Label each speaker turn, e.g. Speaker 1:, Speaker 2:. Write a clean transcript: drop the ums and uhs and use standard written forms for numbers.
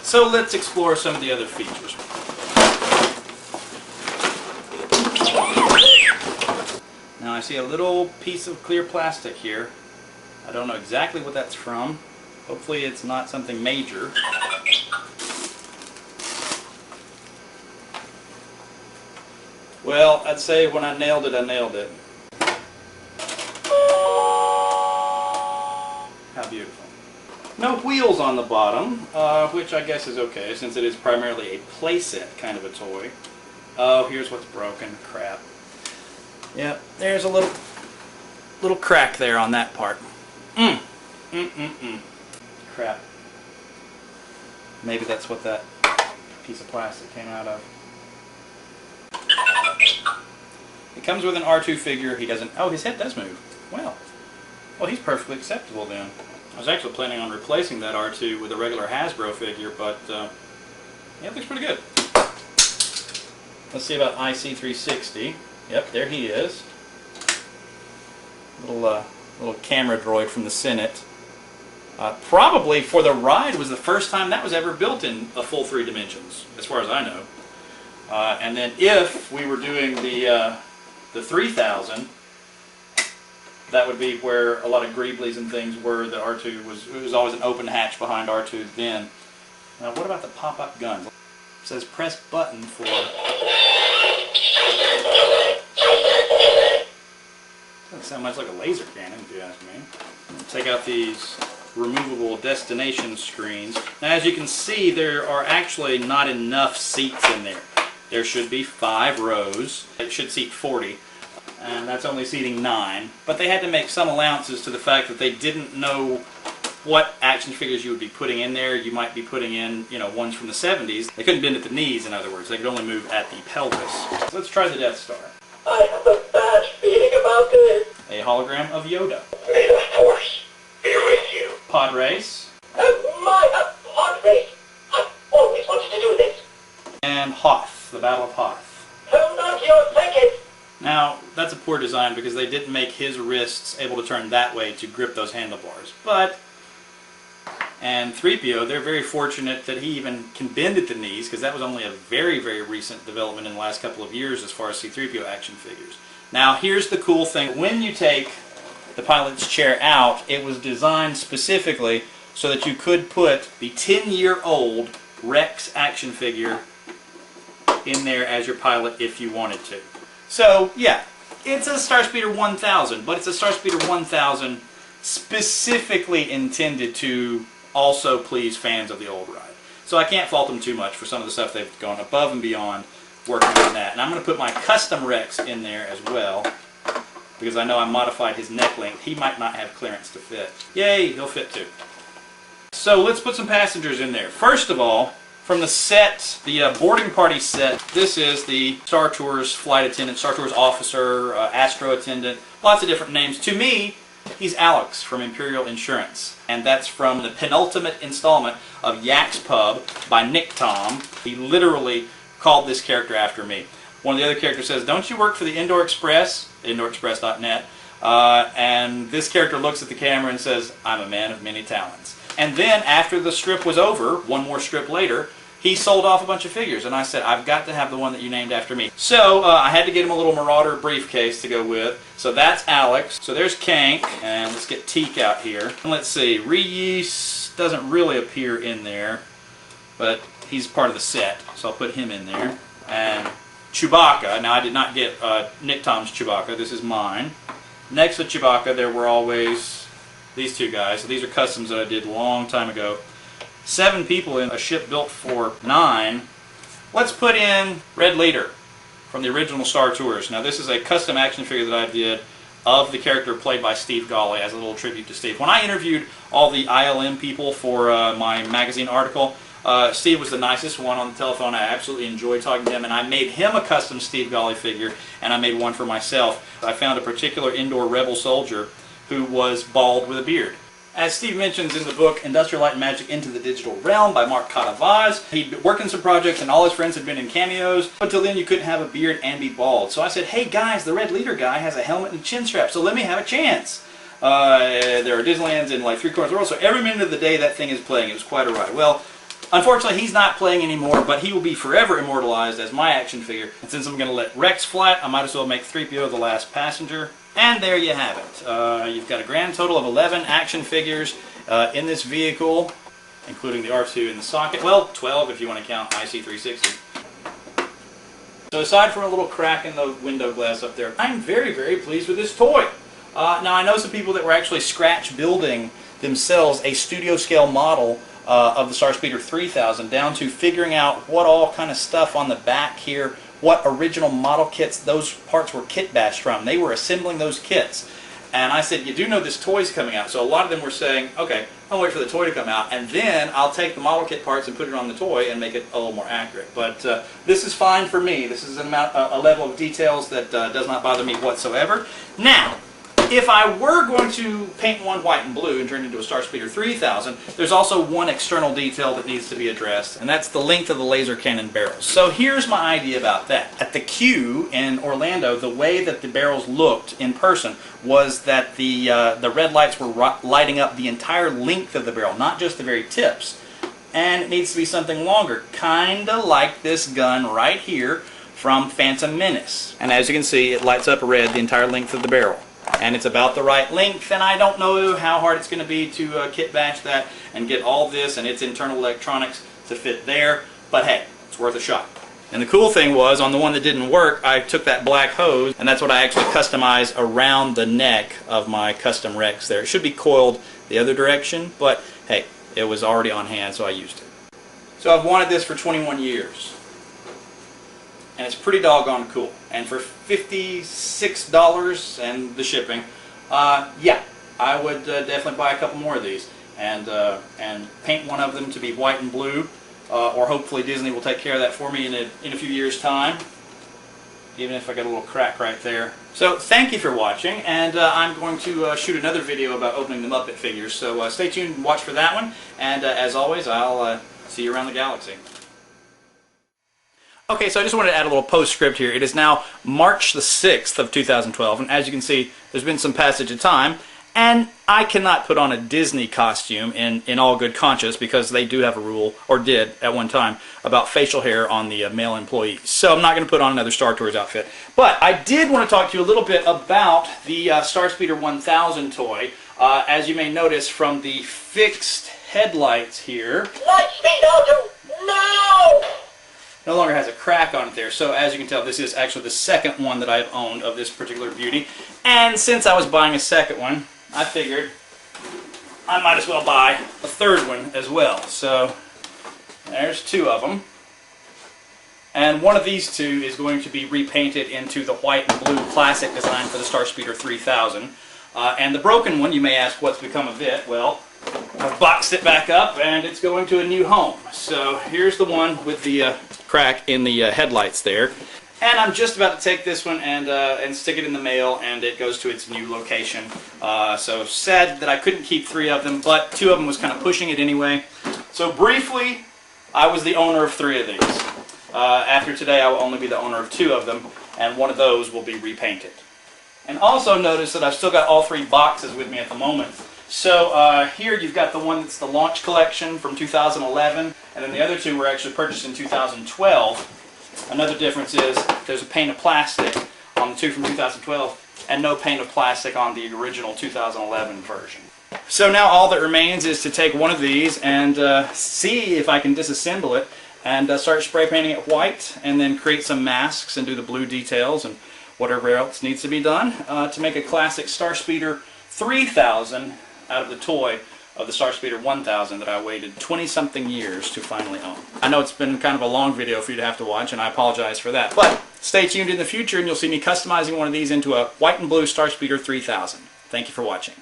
Speaker 1: So let's explore some of the other features. Now I see a little piece of clear plastic here. I don't know exactly what that's from. Hopefully it's not something major. Well, I'd say when I nailed it, I nailed it. How beautiful. No wheels on the bottom, which I guess is okay since it is primarily a playset kind of a toy. Oh, here's what's broken. Crap. Yep, there's a little crack there on that part. Crap. Maybe that's what that piece of plastic came out of. It comes with an R2 figure. He doesn't... Oh, his head does move. Well, he's perfectly acceptable then. I was actually planning on replacing that R2 with a regular Hasbro figure, but yeah, it looks pretty good. Let's see about IC360. Yep, there he is. Little camera droid from the Senate. Probably for the ride was the first time that was ever built in a full 3 dimensions, as far as I know. And then if we were doing the 3000, that would be where a lot of Greeblies and things were. The R2 was always an open hatch behind R2 then. Now what about the pop-up guns? It says press button for... Doesn't sound much like a laser cannon, if you ask me. Take out these removable destination screens. Now as you can see, there are actually not enough seats in there. There should be 5 rows. It should seat 40. And that's only seating 9. But they had to make some allowances to the fact that they didn't know what action figures you would be putting in there. You might be putting in, ones from the 70s. They couldn't bend at the knees, in other words. They could only move at the pelvis. So let's try the Death Star.
Speaker 2: I have a bad feeling about this.
Speaker 1: A hologram of Yoda.
Speaker 2: May the Force be with you.
Speaker 1: Pod race.
Speaker 2: My pod race. I've always wanted to do this.
Speaker 1: And Hoth, the Battle of Hoth.
Speaker 2: Hold on to your ticket.
Speaker 1: Now, that's a poor design because they didn't make his wrists able to turn that way to grip those handlebars. And 3PO, they're very fortunate that he even can bend at the knees, because that was only a very, very recent development in the last couple of years as far as C-3PO action figures. Now, here's the cool thing. When you take the pilot's chair out, it was designed specifically so that you could put the 10-year-old Rex action figure in there as your pilot if you wanted to. So, yeah, it's a StarSpeeder 1000, but it's a StarSpeeder 1000 specifically intended to also please fans of the old ride. So I can't fault them too much for some of the stuff they've gone above and beyond working on that. And I'm going to put my custom Rex in there as well, because I know I modified his neck length. He might not have clearance to fit. Yay, he'll fit too. So let's put some passengers in there. First of all, from the set, the boarding party set, this is the Star Tours flight attendant, Star Tours officer, Astro attendant, lots of different names. To me, he's Alex from Imperial Insurance, and that's from the penultimate installment of Yak's Pub by Nick Tom. He literally called this character after me. One of the other characters says, "Don't you work for the Indoor Express?" IndoorExpress.net. And this character looks at the camera and says, "I'm a man of many talents." And then after the strip was over, one more strip later, he sold off a bunch of figures, and I said, I've got to have the one that you named after me. So I had to get him a little Marauder briefcase to go with. So that's Alex. So there's Kank, and let's get Teak out here. And let's see, Reese doesn't really appear in there, but he's part of the set, so I'll put him in there. And Chewbacca, now I did not get Nick Tom's Chewbacca, this is mine. Next to Chewbacca, there were always these two guys. So these are customs that I did a long time ago. 7 people in a ship built for 9. Let's put in Red Leader from the original Star Tours. Now this is a custom action figure that I did of the character played by Steve Galley as a little tribute to Steve. When I interviewed all the ILM people for my magazine article, Steve was the nicest one on the telephone. I absolutely enjoyed talking to him, and I made him a custom Steve Galley figure, and I made one for myself. I found a particular indoor rebel soldier who was bald with a beard. As Steve mentions in the book Industrial Light and Magic Into the Digital Realm by Mark Katavaz, he'd worked in some projects and all his friends had been in cameos. Until then you couldn't have a beard and be bald. So I said, hey guys, the Red Leader guy has a helmet and chin strap, so let me have a chance. There are Disneylands in like 3 corners of the world, so every minute of the day that thing is playing. It was quite a ride. Well, Unfortunately, he's not playing anymore, but he will be forever immortalized as my action figure. And since I'm going to let Rex flat, I might as well make 3PO the last passenger. And there you have it. You've got a grand total of 11 action figures in this vehicle, including the R2 in the socket. Well, 12 if you want to count IC360. So aside from a little crack in the window glass up there, I'm very, very pleased with this toy. Now I know some people that were actually scratch building themselves a studio scale model of the StarSpeeder 3000 down to figuring out what all kind of stuff on the back here, what original model kits those parts were kit bashed from. They were assembling those kits. And I said, you do know this toy's coming out. So a lot of them were saying, okay, I'll wait for the toy to come out, and then I'll take the model kit parts and put it on the toy and make it a little more accurate. But this is fine for me. This is a level of details that does not bother me whatsoever. Now, if I were going to paint one white and blue and turn it into a StarSpeeder 3000, there's also one external detail that needs to be addressed, and that's the length of the laser cannon barrels. So here's my idea about that. At the Q in Orlando, the way that the barrels looked in person was that the red lights were lighting up the entire length of the barrel, not just the very tips. And it needs to be something longer, kind of like this gun right here from Phantom Menace. And as you can see, it lights up red the entire length of the barrel. And it's about the right length, and I don't know how hard it's going to be to kit bash that and get all this and its internal electronics to fit there, but hey, it's worth a shot. And the cool thing was, on the one that didn't work, I took that black hose, and that's what I actually customized around the neck of my custom Rex there. It should be coiled the other direction, but hey, it was already on hand, so I used it. So I've wanted this for 21 years. And it's pretty doggone cool. And for $56 and the shipping, yeah, I would definitely buy a couple more of these and paint one of them to be white and blue, or hopefully Disney will take care of that for me in a few years' time, even if I got a little crack right there. So thank you for watching, and I'm going to shoot another video about opening the Muppet figures. So stay tuned and watch for that one. And as always, I'll see you around the galaxy. Okay, so I just wanted to add a little postscript here. It is now March the 6th of 2012, and as you can see, there's been some passage of time, and I cannot put on a Disney costume in all good conscience because they do have a rule, or did at one time, about facial hair on the male employees. So I'm not going to put on another Star Tours outfit. But I did want to talk to you a little bit about the StarSpeeder 1000 toy. As you may notice from the fixed headlights here,
Speaker 2: Lightspeed Auto, no!
Speaker 1: no longer has a crack on it there. So as you can tell, this is actually the second one that I've owned of this particular beauty. And since I was buying a second one, I figured I might as well buy a third one as well. So there's two of them. And one of these two is going to be repainted into the white and blue classic design for the StarSpeeder 3000. And the broken one, you may ask what's become of it. Well, I've boxed it back up and it's going to a new home. So here's the one with the crack in the headlights there. And I'm just about to take this one and stick it in the mail, and it goes to its new location. So sad that I couldn't keep three of them, but two of them was kind of pushing it anyway. So briefly, I was the owner of three of these. After today, I will only be the owner of two of them, and one of those will be repainted. And also notice that I've still got all three boxes with me at the moment. So here you've got the one that's the launch collection from 2011, and then the other two were actually purchased in 2012. Another difference is there's a pane of plastic on the two from 2012 and no pane of plastic on the original 2011 version. So now all that remains is to take one of these and see if I can disassemble it and start spray painting it white, and then create some masks and do the blue details and whatever else needs to be done to make a classic StarSpeeder 3000 out of the toy of the StarSpeeder 1000 that I waited 20-something years to finally own. I know it's been kind of a long video for you to have to watch, and I apologize for that. But stay tuned in the future and you'll see me customizing one of these into a white and blue StarSpeeder 3000. Thank you for watching.